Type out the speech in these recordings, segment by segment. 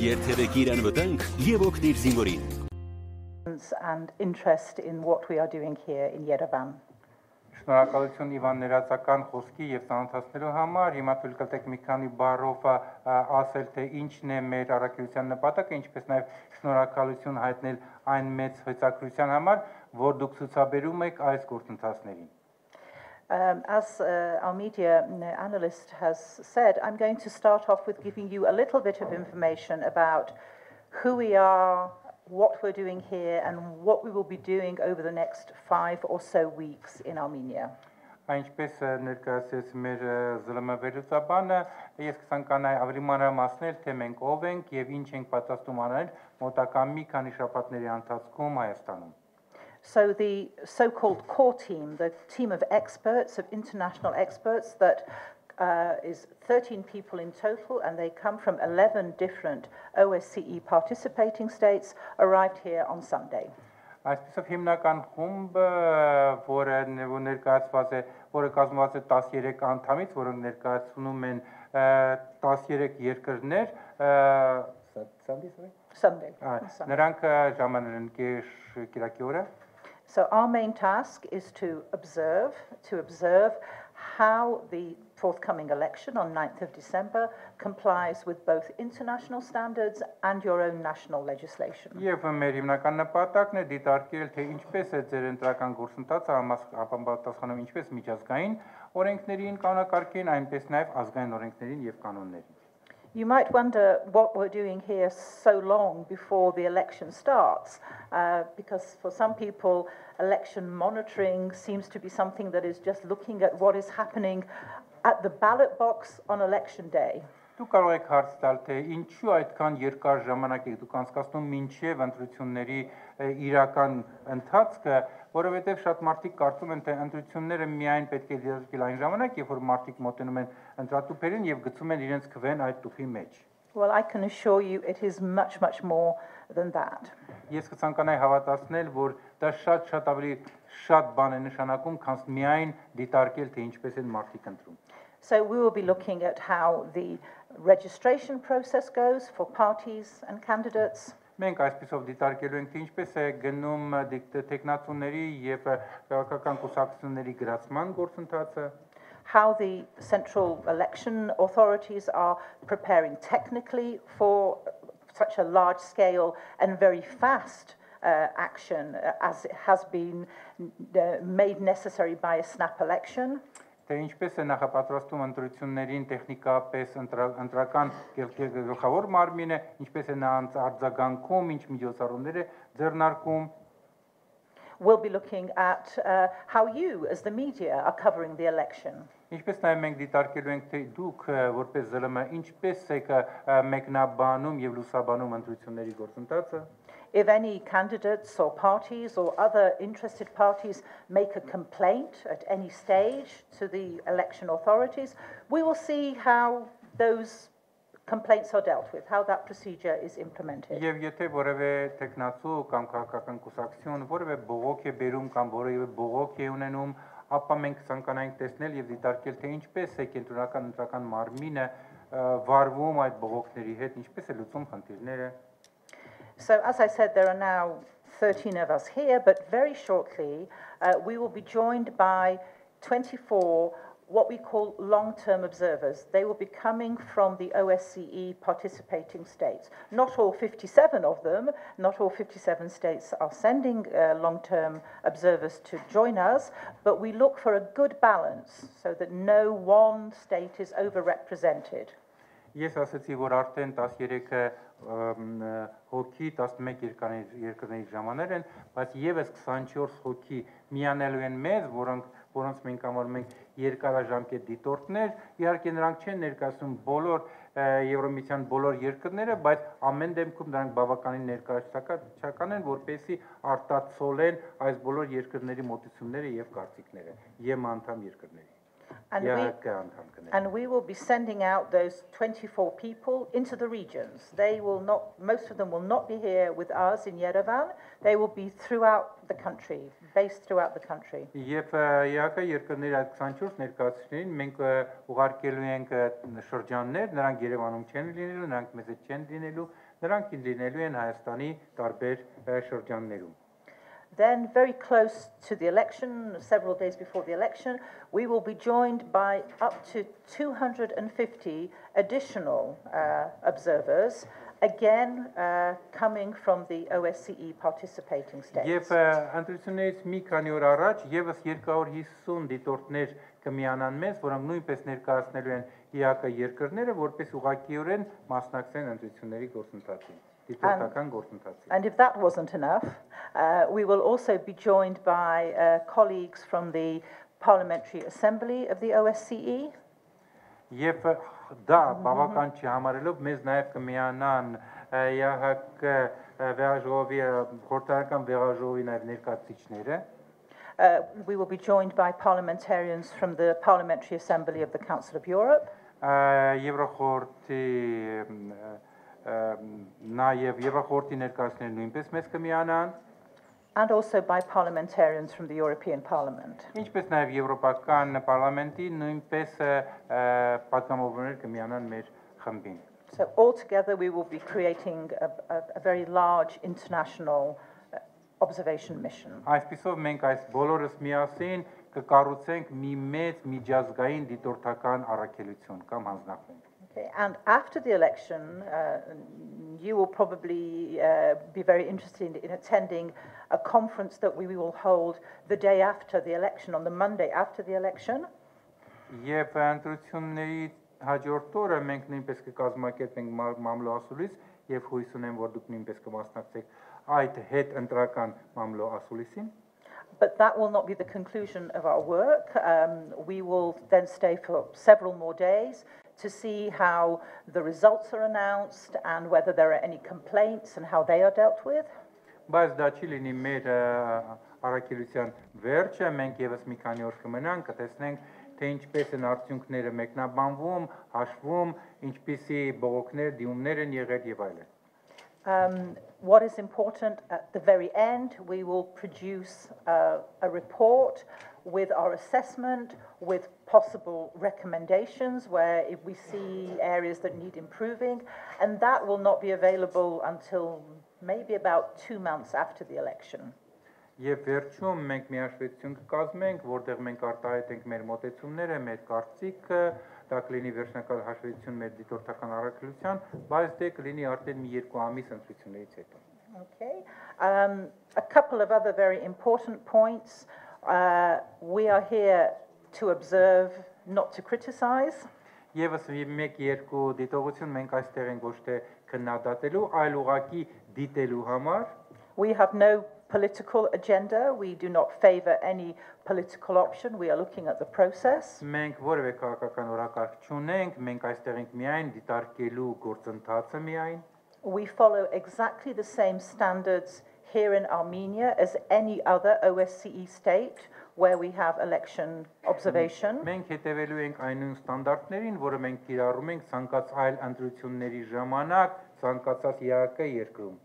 Երթևեկիր անվտանգ եւ օգնիր զինվորին. And interest in what we are doing here in Yerevan. Շնորհակալություն Իվան ներածական խոսքի եւ ծանոթացնելու համար։ Հիմա թույլ կտեք մի քանի բառով ասել թե ինչն է մեր առաքելության նպատակը, ինչպես նաեւ շնորհակալություն հայտնել այն մեծ հետաքրքրության համար, որ դուք ցուցաբերում եք այս գործընթացներին։ As our media analyst has said, I'm going to start off with giving you a little bit of information about who we are, what we're doing here, and what we will be doing over the next 5 or so weeks in Armenia. Այնպես ներկայացրեց մեր ԶԼՄ վերլուծաբանը, ես կցանկանայի ավելի մանրամասնել, թե մենք ով ենք եւ ինչ ենք պատրաստում անել մոտակա մի քանի շաբաթների ընթացքում Հայաստանում։ So the so-called core team, the team of experts, of international experts that is 13 people in total, and they come from 11 different OSCE participating states, arrived here on Sunday. Այսպեսով հիմնական խումբը, որը ներկայացված է, որը կազմված է 13 անդամից, որոնք ներկայացնում են 13 երկրներ, Sunday. Նրանք ժամանել են կիրակի օրը։ So our main task is to observe how the forthcoming election on 9th of December complies with both international standards and your own national legislation. Եվ մեր հիմնական նպատակն է դիտարկել, թե ինչպես է ձեր ընտրական գործընթացը համապատասխանում ինչպես միջազգային օրենքներին, կանոնակարգին, այնպես նաև ազգային օրենքներին եւ կանոններին։ You might wonder what we're doing here so long before the election starts, because for some people, election monitoring seems to be something that is just looking at what is happening at the ballot box on election day. Դուք կարող եք հարց տալ, թե ինչու այդքան երկար ժամանակ եք դուք անցկացնում մինչև ընտրությունների իրական ընթացքը, որովհետև շատ մարդիկ կարծում են, թե ընտրությունները միայն պետք է դիտարկել այն ժամանակ, երբ որ մարդիկ մոտենում են ընտրատուփերին եւ գցում են իրենց քվեն այդ տուփի մեջ։ Well, I can assure you it is much more than that. Ես կցանկանայի հավատացնել, որ դա շատ ավելի շատ բան է նշանակում, քան միայն դիտարկել, թե ինչպես են մարդիկ ընտրում։ So we will be looking at how the registration process goes for parties and candidates. Մենք այսպեսով դիտարկելու ենք, թե ինչպես է գնում տեխնացուների եւ քաղաքական կուսակցությունների գրացման գործընթացը, how the central election authorities are preparing technically for such a large scale and very fast action as it has been made necessary by a snap election. Թե ինչպես է նախապատրաստում ընտրություններին տեխնիկապես ընտրական գլխավոր մարմինը, ինչպես է նա արձագանքում, ինչ միջոցառումներ է ձեռնարկում։ We'll be looking at how you as the media are covering the election. Ինչպես նաև մենք դիտարկելու ենք, թե դուք որպես ԶԼՄ ինչպես եք մեկնաբանում եւ լուսաբանում ընտրությունների գործընթացը։ If any candidates or parties or other interested parties make a complaint at any stage to the election authorities, we will see how those complaints are dealt with, how that procedure is implemented. Եվ եթե որևէ տեխնացու կամ քաղաքական կուսակցություն որևէ բողոք է բերում կամ որևէ բողոք է ունենում, ապա մենք ցանկանայինք տեսնել եւ դիտարկել, թե ինչպես է կենտրոնական ընտրական մարմինը վարվում այդ բողոքների հետ, ինչպես է լուծում խնդիրները։ So, as I said, there are now 13 of us here, but very shortly we will be joined by 24 what we call long-term observers. They will be coming from the OSCE participating states. Not all 57 of them, not all 57 states are sending long-term observers to join us, but we look for a good balance so that no one state is overrepresented. Ես ասացի, որ արդեն 13 հոգի 11 երկրների ժամաներ են, բայց եւս 24 հոգի միանելու են մեզ, որոնց մենք համարում ենք երկարաժամկետ դիտորդներ, իհարկե նրանք չեն ներկայացնում բոլոր Եվրոմիության բոլոր երկրները, բայց ամեն դեպքում նրանք բավականին ներկայացական են, որպեսզի արտացոլեն այս բոլոր երկրների մոտեցումները եւ կարծիքները, ԵՄ անդամ երկրների։ And we will be sending out those 24 people into the regions. Most of them will not be here with us in Yerevan. They will be throughout the country, based throughout the country. Եվ ԵԱՀԿ երկրների այդ 24 ներկայացուցիչներին մենք ուղարկելու ենք շրջաններ, նրանք Երևանում չեն լինելու, նրանք մեզ հետ չեն լինելու, նրանք լինելու են Հայաստանի տարբեր շրջաններում։ Then, very close to the election, several days before the election, we will be joined by up to 250 additional observers, again coming from the OSCE participating states. Եվ ընտրություններից մի քանի օր առաջ եւս 250 դիտորդներ կմիանան մեզ, որոնք նույնպես ներկայացնելու են ԵԱՀԿ երկրները, որպես ուղղակիորեն մասնակցեն ընտրությունների գործընթացին։ And if that wasn't enough, we will also be joined by colleagues from the Parliamentary Assembly of the OSCE. Եվ դա բավական չի համարելով մեզ նաև կմիանան ԵԱՀԿ վեհաժողովի խորհրդարական վեհաժողովի նաև ներկայացուցիչները. We will be joined by parliamentarians from the Parliamentary Assembly of the Council of Europe. Եվրոխորհրդի նաև Եվրոխորհրդի ներկայացուցիչները նույնպես մեզ կմիանան. And also by parliamentarians from the European Parliament. Ինչպես նաև Եվրոպական պարլամենտի նույնպես պատգամավորներ կմիանան մեր խմբին. So altogether we will be creating a very large international observation mission. Այսպիսով մենք այս բոլորս միասին կկառուցենք մի մեծ միջազգային դիտորդական առաքելություն կամ հանձնախումբ. Okay, and after the election, you will probably be very interested in attending a conference that we will hold the day after the election, on the Monday after the election. Եվ ընտրությունների հաջորդ օրը մենք նույնպես կկազմակերպենք մամլոասուլիս եւ հույս ունեմ, որ դուք նույնպես կմասնակցեք այդ հետ ընտրական մամլոասուլիսին. But that will not be the conclusion of our work. We will then stay for several more days to see how the results are announced and whether there are any complaints and how they are dealt with. Բայց դա չի լինի մեր առաքելության վերջը, մենք եւս մի քանի օր կմնանք, կտեսնենք թե ինչպես են արդյունքները մեկնաբանվում, հաշվում, ինչպիսի բողոքներ, դիմումներ են եղել եւ այլն. What is important at the very end, we will produce a report with our assessment, with possible recommendations where if we see areas that need improving, and that will not be available until maybe about 2 months after the election. Եվ վերջում մենք միաշվեցություն կկազմենք, որտեղ մենք արտահայտենք մեր մոտեցումները, մեր կարծիքը, դա կլինի վերջնական հաշվետվություն մեր դիտորդական առաքելության, բայց դե կլինի արդեն մի 2 ամիս ընտրություններից հետո. Okay. A couple of other very important points. We are here to observe, not to criticize. Եվս մեկ-երկու դիտողություն մենք այստեղ ենք ոչ թե քննադատելու, այլ ուղղակի դիտելու համար. We have no political agenda. We do not favor any political option. We are looking at the process. Մենք որևէ քաղաքական օրակարգ չունենք, մենք այստեղ ենք միայն դիտարկելու գործընթացը միայն. We follow exactly the same standards here in Armenia as any other OSCE state where we have election observation. Մենք հետևելու ենք այն նույն ստանդարտներին, որը մենք կիրառում ենք ցանկացած այլ ընտրությունների ժամանակ, ցանկացած ԵԱՀԿ երկրում.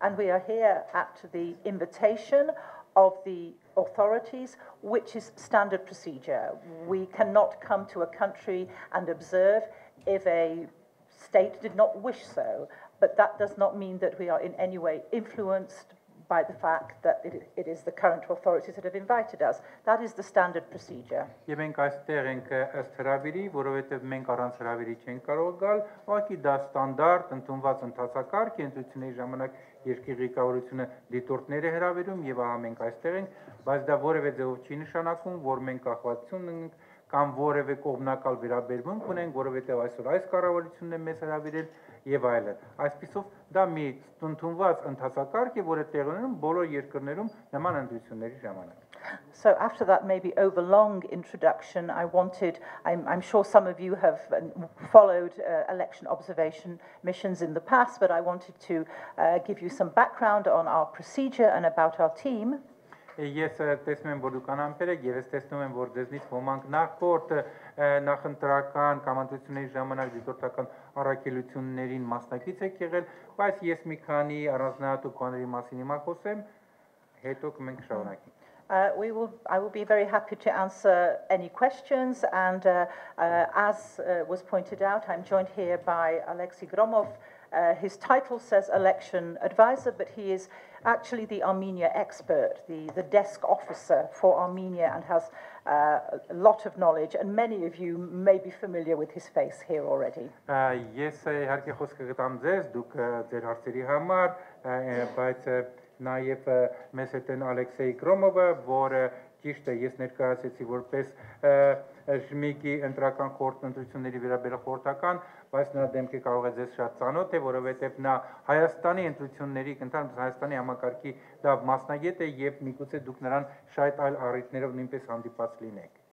And we are here at the invitation of the authorities, which is standard procedure. We cannot come to a country and observe if a state did not wish so, but that does not mean that we are in any way influenced by the fact that it is the current authorities that have invited us. That is the standard procedure. Եվ մենք այստեղ ենք ըստ հրավիրի, որովհետև մենք առանց հրավիրի չենք կարող գալ, ուղղակի դա ստանդարտ ընդունված ընթացակարգ է, ընտրությունների ժամանակ երկրի ղեկավարությունը դիտորդներ է հրավիրում եւ ահա մենք այստեղ ենք, բայց դա որևէ ձևով չի նշանակում, որ մենք կախվածություն ունենք կամ որևէ կողմնակալ վերաբերմունք ունենք, որովհետև այսօր այս կառավարությունն է մեզ հրավիրել եւ այլն։ Այսպիսով դա մի ընդունված ընթացակարգ է, որը տեղի ունենում բոլոր երկրներում նման ընտրությունների ժամանակ։ So after that maybe overlong introduction, I'm sure some of you have followed election observation missions in the past, but I wanted to give you some background on our procedure and about our team. Ես տեսնում եմ, որ դուք անհամբեր եք, եւ ես տեսնում եմ, որ ձեզնից ոմանք նախորդ նախընտրական կամ ընտրությունների ժամանակ դիտորդական առաքելություններին մասնակից եք եղել, բայց ես մի քանի առանձնահատուկ բաների մասին հիմա խոսեմ, հետո կմենք շարունակենք։ I will be very happy to answer any questions, and as was pointed out, I'm joined here by Alexei Gromov. His title says election advisor, but he is actually the Armenia expert, the desk officer for Armenia, and has a lot of knowledge, and many of you may be familiar with his face here already. Ես իհարկե խոսքը կտամ ձեզ, դուք ձեր հարցերի համար, բայց նաև մեզ հետ են Ալեքսեյ Գրոմովը, որը ճիշտ է, ես ներկայացեցի որպես ԺՀՄԻԳ-ի ընտրական խորհրդի ընտրությունների վերաբերյալ խորհրդական, բայց նրա դեմքը կարող է ձեզ շատ ծանոթ է, որովհետև նա Հայաստանի ընտրությունների, ընդհանրապես Հայաստանի համակարգի լավ մասնագետ է եւ միգուցե դուք նրան շատ այլ առիթներով նույնպես հանդիպած լինեք։